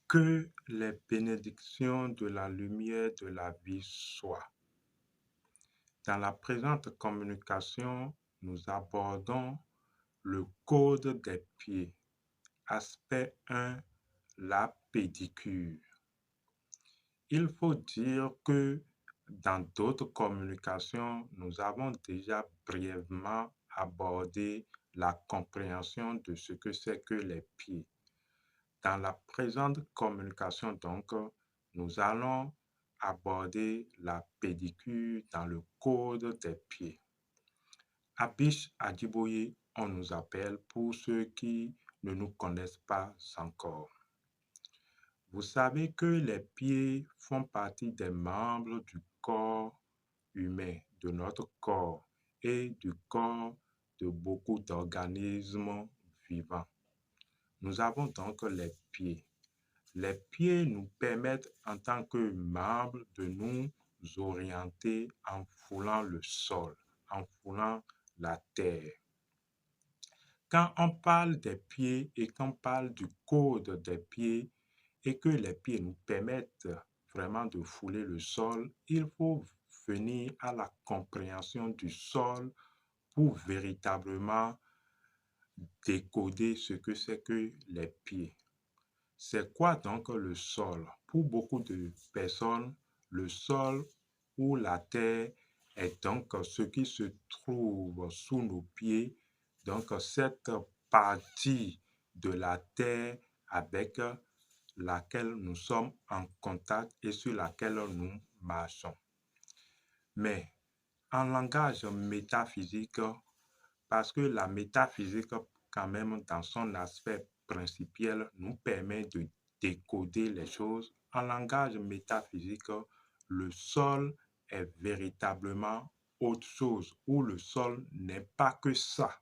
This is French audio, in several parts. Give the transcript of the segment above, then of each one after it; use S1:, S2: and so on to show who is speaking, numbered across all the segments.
S1: Que les bénédictions de la lumière de la vie soient. Dans la présente communication, nous abordons le code des pieds. Aspect 1, la pédicure. Il faut dire que dans d'autres communications, nous avons déjà brièvement abordé la compréhension de ce que c'est que les pieds. Dans la présente communication, donc, nous allons aborder la pédicure dans le code des pieds. Abish Adjiboye, on nous appelle pour ceux qui ne nous connaissent pas encore. Vous savez que les pieds font partie des membres du corps humain, de notre corps et du corps de beaucoup d'organismes vivants. Nous avons donc les pieds. Les pieds nous permettent en tant que membres de nous orienter en foulant le sol, en foulant la terre. Quand on parle des pieds et qu'on parle du code des pieds et que les pieds nous permettent vraiment de fouler le sol, il faut venir à la compréhension du sol pour véritablement décoder ce que c'est que les pieds. C'est quoi donc le sol? Pour beaucoup de personnes, le sol ou la terre est donc ce qui se trouve sous nos pieds, donc cette partie de la terre avec laquelle nous sommes en contact et sur laquelle nous marchons. Mais en langage métaphysique, parce que la métaphysique, quand même, dans son aspect principiel, nous permet de décoder les choses. En langage métaphysique, le sol est véritablement autre chose, ou le sol n'est pas que ça.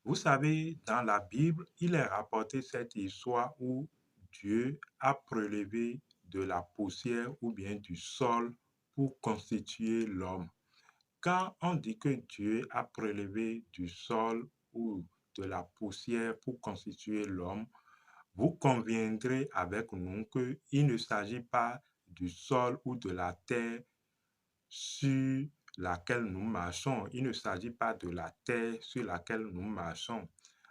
S1: Vous savez, dans la Bible, il est rapporté cette histoire où Dieu a prélevé de la poussière ou bien du sol pour constituer l'homme. Quand on dit que Dieu a prélevé du sol ou de la poussière pour constituer l'homme, vous conviendrez avec nous qu'il ne s'agit pas du sol ou de la terre sur laquelle nous marchons. Il ne s'agit pas de la terre sur laquelle nous marchons.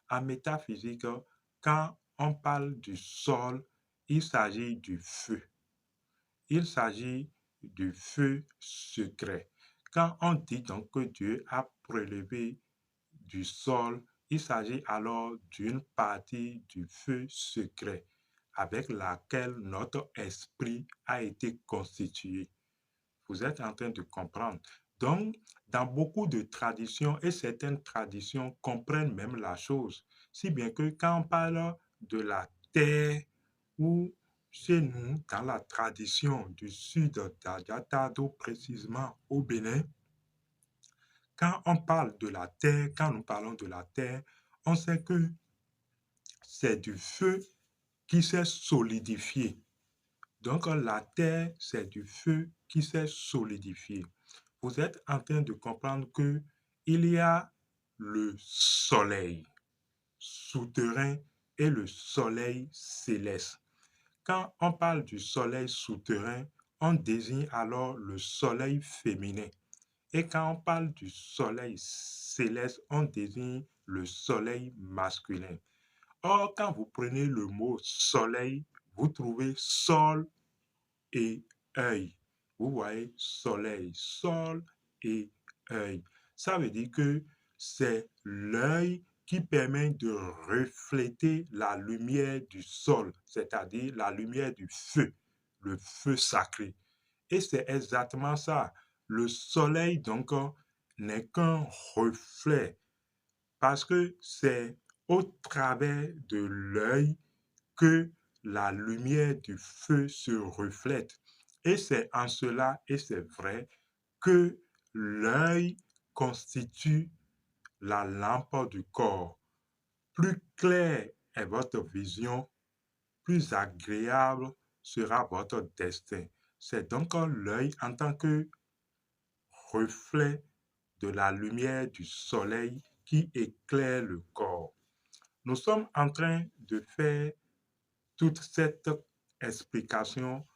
S1: En métaphysique, quand on parle du sol, il s'agit du feu. Il s'agit du feu secret. Quand on dit donc que Dieu a prélevé du sol, il s'agit alors d'une partie du feu secret avec laquelle notre esprit a été constitué. Vous êtes en train de comprendre. Donc, dans beaucoup de traditions, et certaines traditions comprennent même la chose, si bien que quand on parle de la terre ou chez nous, dans la tradition du sud d'Ajatado, précisément au Bénin, quand on parle de la terre, quand nous parlons de la terre, on sait que c'est du feu qui s'est solidifié. Donc la terre, c'est du feu qui s'est solidifié. Vous êtes en train de comprendre que il y a le soleil souterrain et le soleil céleste. Quand on parle du soleil souterrain, on désigne alors le soleil féminin. Et quand on parle du soleil céleste, on désigne le soleil masculin. Or, quand vous prenez le mot soleil, vous trouvez sol et œil. Vous voyez, soleil, sol et œil. Ça veut dire que c'est l'œil qui permet de refléter la lumière du sol, c'est-à-dire la lumière du feu, le feu sacré. Et c'est exactement ça. Le soleil, donc, n'est qu'un reflet parce que c'est au travers de l'œil que la lumière du feu se reflète. Et c'est en cela, et c'est vrai, que l'œil constitue la lampe du corps. Plus claire est votre vision, plus agréable sera votre destin. C'est donc l'œil en tant que reflet de la lumière du soleil qui éclaire le corps. Nous sommes en train de faire toute cette explication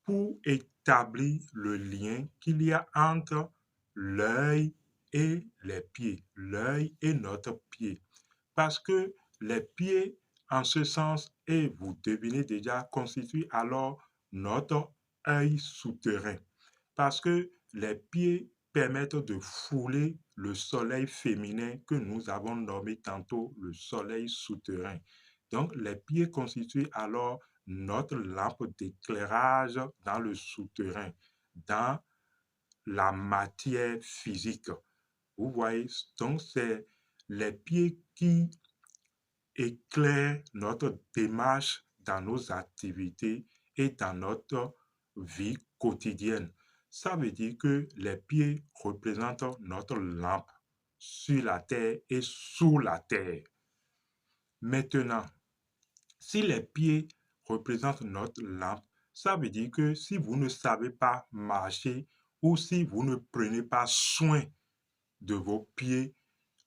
S1: pour établir le lien qu'il y a entre l'œil et les pieds, l'œil et notre pied. Parce que les pieds, en ce sens, et vous devinez déjà, constituent alors notre œil souterrain. Parce que les pieds permettent de fouler le soleil féminin que nous avons nommé tantôt le soleil souterrain. Donc, les pieds constituent alors notre lampe d'éclairage dans le souterrain, dans la matière physique. Vous voyez, donc c'est les pieds qui éclairent notre démarche dans nos activités et dans notre vie quotidienne. Ça veut dire que les pieds représentent notre lampe sur la terre et sous la terre. Maintenant, si les pieds représentent notre lampe, ça veut dire que si vous ne savez pas marcher ou si vous ne prenez pas soin de vos pieds,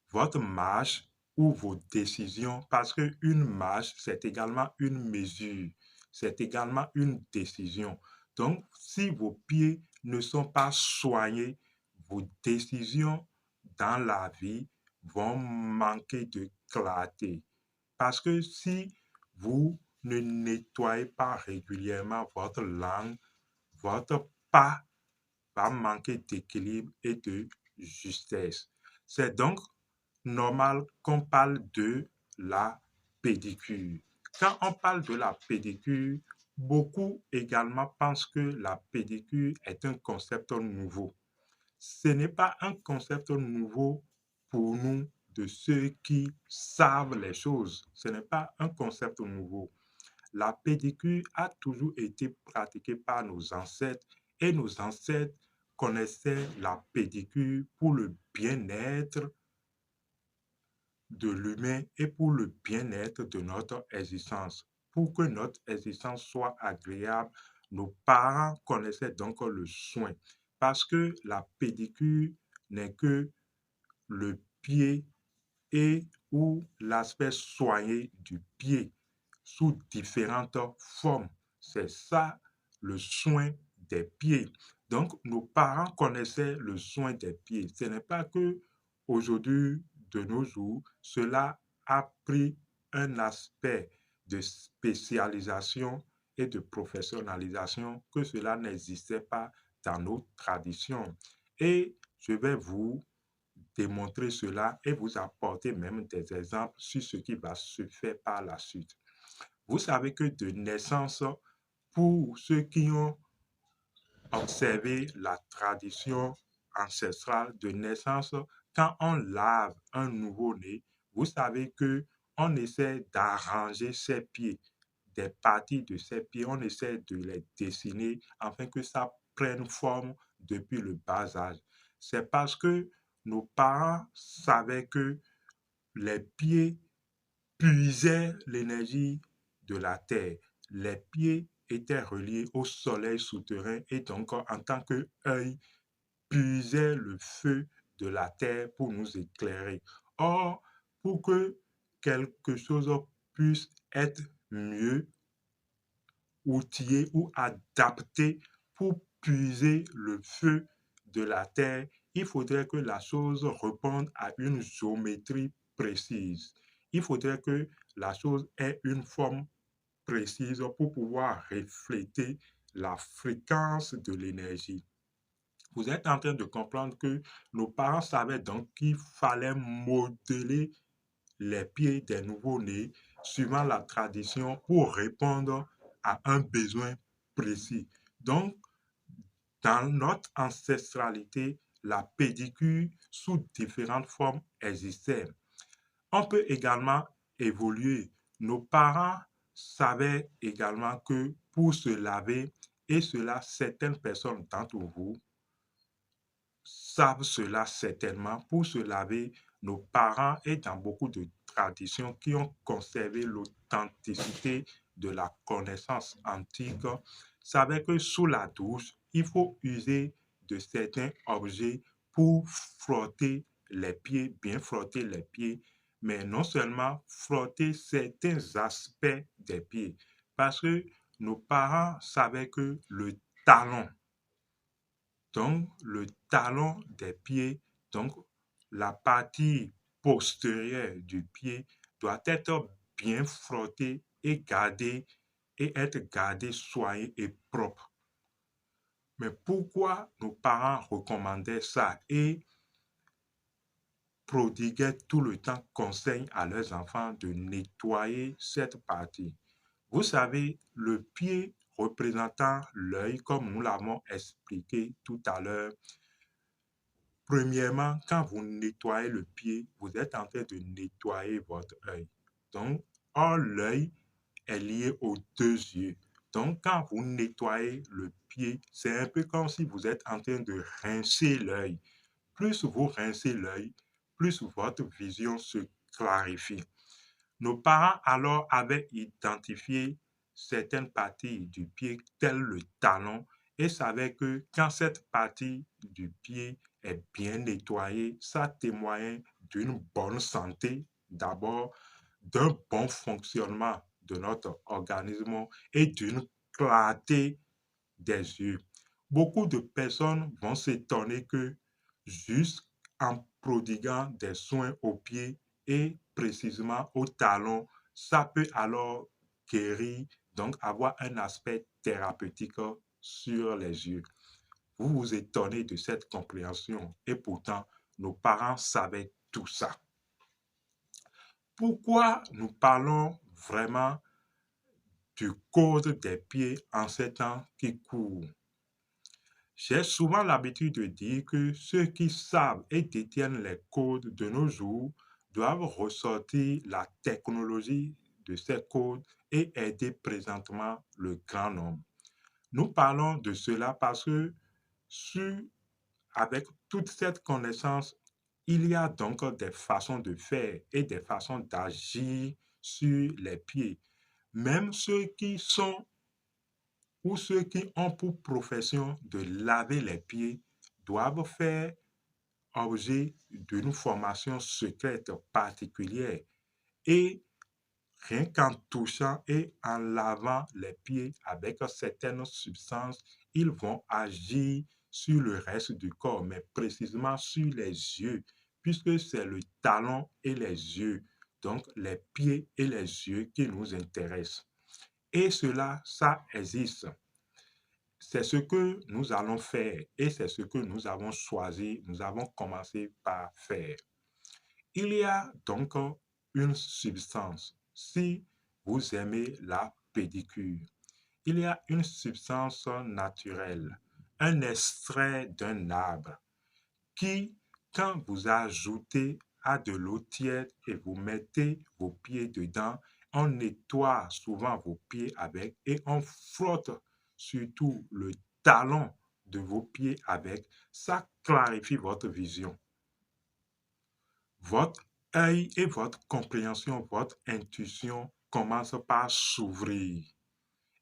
S1: votre marche ou vos décisions, parce qu'une marche, c'est également une mesure, c'est également une décision. Donc, si vos pieds ne sont pas soignés, vos décisions dans la vie vont manquer de clarté. Parce que si vous ne nettoyez pas régulièrement votre langue, votre pas va manquer d'équilibre et de justesse. C'est donc normal qu'on parle de la pédicure. Quand on parle de la pédicure, beaucoup également pensent que la pédicure est un concept nouveau. Ce n'est pas un concept nouveau pour nous de ceux qui savent les choses. Ce n'est pas un concept nouveau. La pédicure a toujours été pratiquée par nos ancêtres et nos ancêtres connaissaient la pédicure pour le bien-être de l'humain et pour le bien-être de notre existence. Pour que notre existence soit agréable, nos parents connaissaient donc le soin parce que la pédicure n'est que le pied et ou l'aspect soigné du pied sous différentes formes. C'est ça le soin des pieds. Donc, nos parents connaissaient le soin des pieds. Ce n'est pas que aujourd'hui, de nos jours, cela a pris un aspect de spécialisation et de professionnalisation que cela n'existait pas dans nos traditions. Et je vais vous démontrer cela et vous apporter même des exemples sur ce qui va se faire par la suite. Vous savez que de naissance, pour ceux qui ont observé la tradition ancestrale de naissance, quand on lave un nouveau-né, vous savez que on essaie d'arranger ses pieds, des parties de ses pieds, on essaie de les dessiner afin que ça prenne forme depuis le bas âge. C'est parce que nos parents savaient que les pieds puisaient l'énergie de la terre. Les pieds étaient reliés au soleil souterrain et donc en tant qu'œil puisaient le feu de la terre pour nous éclairer. Or, pour que quelque chose puisse être mieux outillé ou adapté pour puiser le feu de la terre, il faudrait que la chose réponde à une géométrie précise. Il faudrait que la chose ait une forme précise pour pouvoir refléter la fréquence de l'énergie. Vous êtes en train de comprendre que nos parents savaient donc qu'il fallait modeler les pieds des nouveaux-nés suivant la tradition pour répondre à un besoin précis. Donc, dans notre ancestralité, la pédicure sous différentes formes existait. On peut également évoluer. Nos parents savaient également que pour se laver, et cela, certaines personnes d'entre vous savent cela certainement, pour se laver, nos parents et dans beaucoup de traditions qui ont conservé l'authenticité de la connaissance antique, savaient que sous la douche, il faut user de certains objets pour frotter les pieds, bien frotter les pieds, mais non seulement frotter certains aspects des pieds. Parce que nos parents savaient que talon, le talon des pieds, donc la partie postérieure du pied doit être bien frottée et gardée et être gardée, soignée et propre. Mais pourquoi nos parents recommandaient ça et prodiguaient tout le temps conseil à leurs enfants de nettoyer cette partie? Vous savez, le pied représentant l'œil, comme nous l'avons expliqué tout à l'heure, premièrement, quand vous nettoyez le pied, vous êtes en train de nettoyer votre œil. Donc, or, l'œil est lié aux deux yeux. Donc, quand vous nettoyez le pied, c'est un peu comme si vous êtes en train de rincer l'œil. Plus vous rincez l'œil, plus votre vision se clarifie. Nos parents alors avaient identifié certaines parties du pied, tel le talon, et savaient que quand cette partie du pied est bien nettoyée, ça témoigne d'une bonne santé, d'abord, d'un bon fonctionnement de notre organisme et d'une clarté des yeux. Beaucoup de personnes vont s'étonner que juste en prodiguant des soins aux pieds et précisément aux talons, ça peut alors guérir, donc avoir un aspect thérapeutique sur les yeux. Vous vous étonnez de cette compréhension et pourtant, nos parents savaient tout ça. Pourquoi nous parlons vraiment du code des pieds en ces temps qui courent? J'ai souvent l'habitude de dire que ceux qui savent et détiennent les codes de nos jours doivent ressortir la technologie de ces codes et aider présentement le grand nombre. Nous parlons de cela parce que avec toute cette connaissance, il y a donc des façons de faire et des façons d'agir sur les pieds. Même ceux qui sont ou ceux qui ont pour profession de laver les pieds doivent faire objet d'une formation secrète particulière et rien qu'en touchant et en lavant les pieds avec certaines substances, ils vont agir sur le reste du corps, mais précisément sur les yeux, puisque c'est le talon et les yeux, donc les pieds et les yeux qui nous intéressent. Et cela, ça existe. C'est ce que nous allons faire et c'est ce que nous avons choisi, nous avons commencé par faire. Il y a donc une substance. Si vous aimez la pédicure, il y a une substance naturelle, un extrait d'un arbre qui, quand vous ajoutez à de l'eau tiède et vous mettez vos pieds dedans, on nettoie souvent vos pieds avec et on frotte surtout le talon de vos pieds avec. Ça clarifie votre vision. Votre œil et votre compréhension, votre intuition commencent par s'ouvrir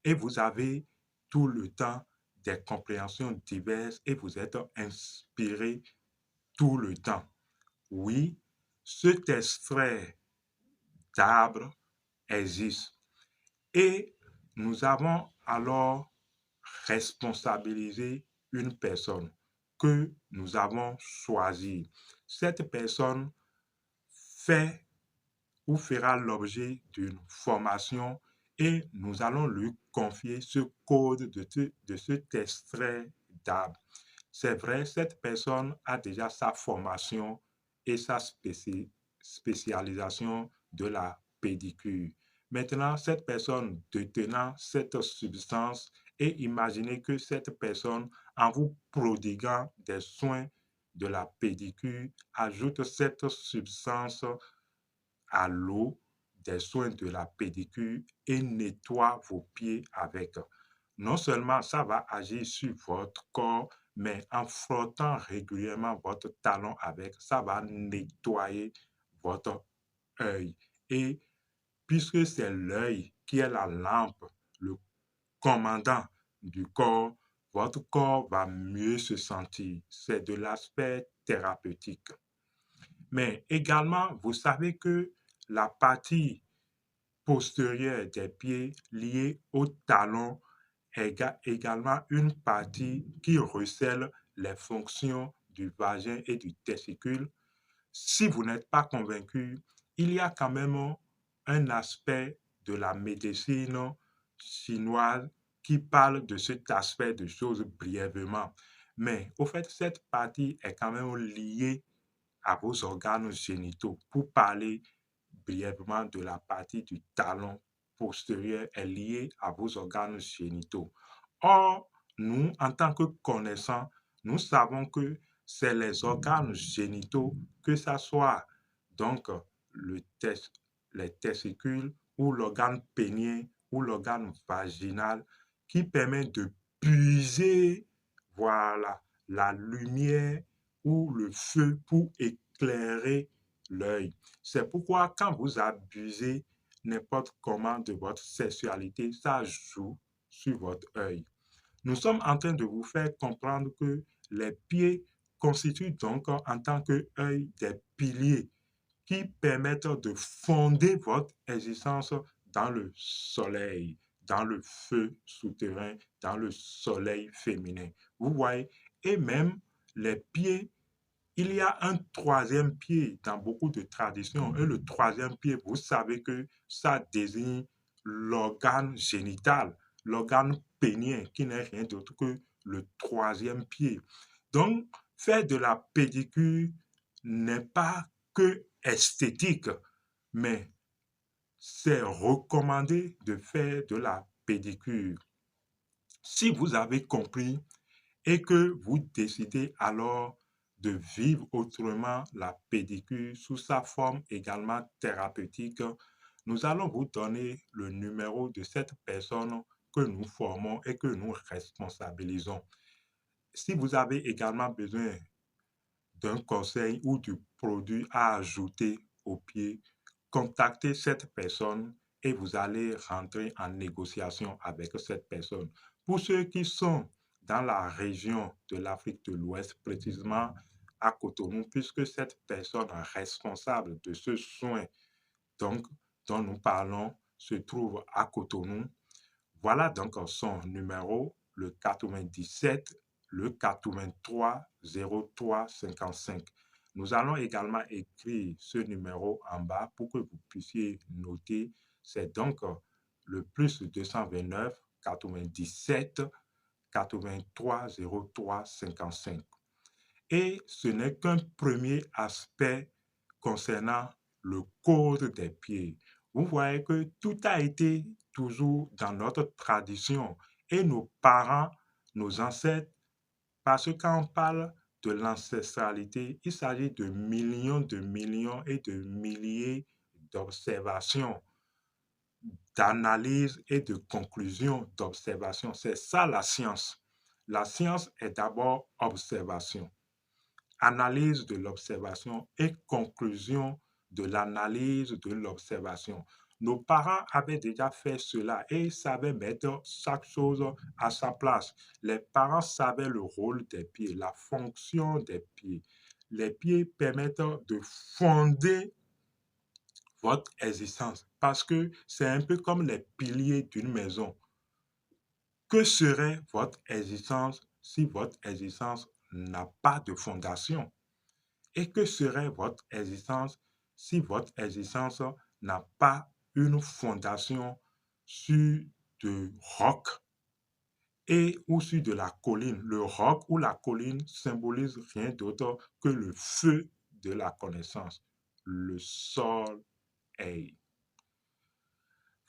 S1: et vous avez tout le temps des compréhensions diverses et vous êtes inspiré tout le temps. Oui, cet extrait d'arbre existe et nous avons alors responsabilisé une personne que nous avons choisie. Cette personne fait ou fera l'objet d'une formation et nous allons lui confier ce code de cet extrait d'arbre. C'est vrai, cette personne a déjà sa formation et sa spécialisation de la pédicure. Maintenant, cette personne détenant cette substance et imaginez que cette personne, en vous prodiguant des soins de la pédicure, ajoute cette substance à l'eau des soins de la pédicure et nettoie vos pieds avec. Non seulement ça va agir sur votre corps, mais en frottant régulièrement votre talon avec, ça va nettoyer votre œil. Et puisque c'est l'œil qui est la lampe, le commandant du corps, votre corps va mieux se sentir. C'est de l'aspect thérapeutique. Mais également, vous savez que la partie postérieure des pieds liée au talon est également une partie qui recèle les fonctions du vagin et du testicule. Si vous n'êtes pas convaincu, il y a quand même un aspect de la médecine chinoise qui parle de cet aspect de choses brièvement. Mais au fait, cette partie est quand même liée à vos organes génitaux. Pour parler brièvement de la partie du talon postérieur est liée à vos organes génitaux. Or, nous, en tant que connaissants, nous savons que c'est les organes génitaux, que ce soit donc le les testicules ou l'organe pénien ou l'organe vaginal, qui permet de puiser, voilà, la lumière ou le feu pour éclairer l'œil. C'est pourquoi quand vous abusez n'importe comment de votre sexualité, ça joue sur votre œil. Nous sommes en train de vous faire comprendre que les pieds constituent donc en tant qu'œil des piliers qui permettent de fonder votre existence dans le soleil, dans le feu souterrain, dans le soleil féminin. Vous voyez, et même les pieds, il y a un troisième pied dans beaucoup de traditions. Et le troisième pied, vous savez que ça désigne l'organe génital, l'organe pénien, qui n'est rien d'autre que le troisième pied. Donc, faire de la pédicure n'est pas que esthétique, mais c'est recommandé de faire de la pédicure. Si vous avez compris et que vous décidez alors de vivre autrement la pédicure sous sa forme également thérapeutique, nous allons vous donner le numéro de cette personne que nous formons et que nous responsabilisons. Si vous avez également besoin d'un conseil ou du produit à ajouter au pied, contactez cette personne et vous allez rentrer en négociation avec cette personne. Pour ceux qui sont dans la région de l'Afrique de l'Ouest, précisément à Cotonou, puisque cette personne responsable de ce soin donc, dont nous parlons se trouve à Cotonou, voilà donc son numéro, le 97, le 83 03 55. Nous allons également écrire ce numéro en bas pour que vous puissiez noter. C'est donc le plus 229 97 83 03 55. Et ce n'est qu'un premier aspect concernant le code des pieds. Vous voyez que tout a été toujours dans notre tradition et nos parents, nos ancêtres, parce que quand on parle de l'ancestralité, il s'agit de millions et de milliers d'observations, d'analyses et de conclusions d'observations. C'est ça la science. La science est d'abord observation, analyse de l'observation et conclusion de l'analyse de l'observation. Nos parents avaient déjà fait cela et ils savaient mettre chaque chose à sa place. Les parents savaient le rôle des pieds, la fonction des pieds. Les pieds permettent de fonder votre existence parce que c'est un peu comme les piliers d'une maison. Que serait votre existence si votre existence n'a pas de fondation? Et que serait votre existence si votre existence n'a pas une fondation sur de roc et ou sur de la colline? Le roc ou la colline symbolise rien d'autre que le feu de la connaissance, le soleil.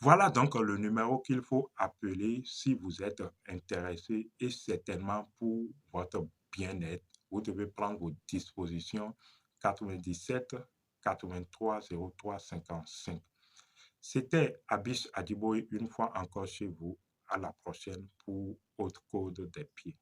S1: Voilà donc le numéro qu'il faut appeler si vous êtes intéressé et certainement pour votre bien-être. Vous devez prendre vos dispositions 97 83 03 55. C'était Abish Adiboy une fois encore chez vous. À la prochaine pour Haute Code des Pieds.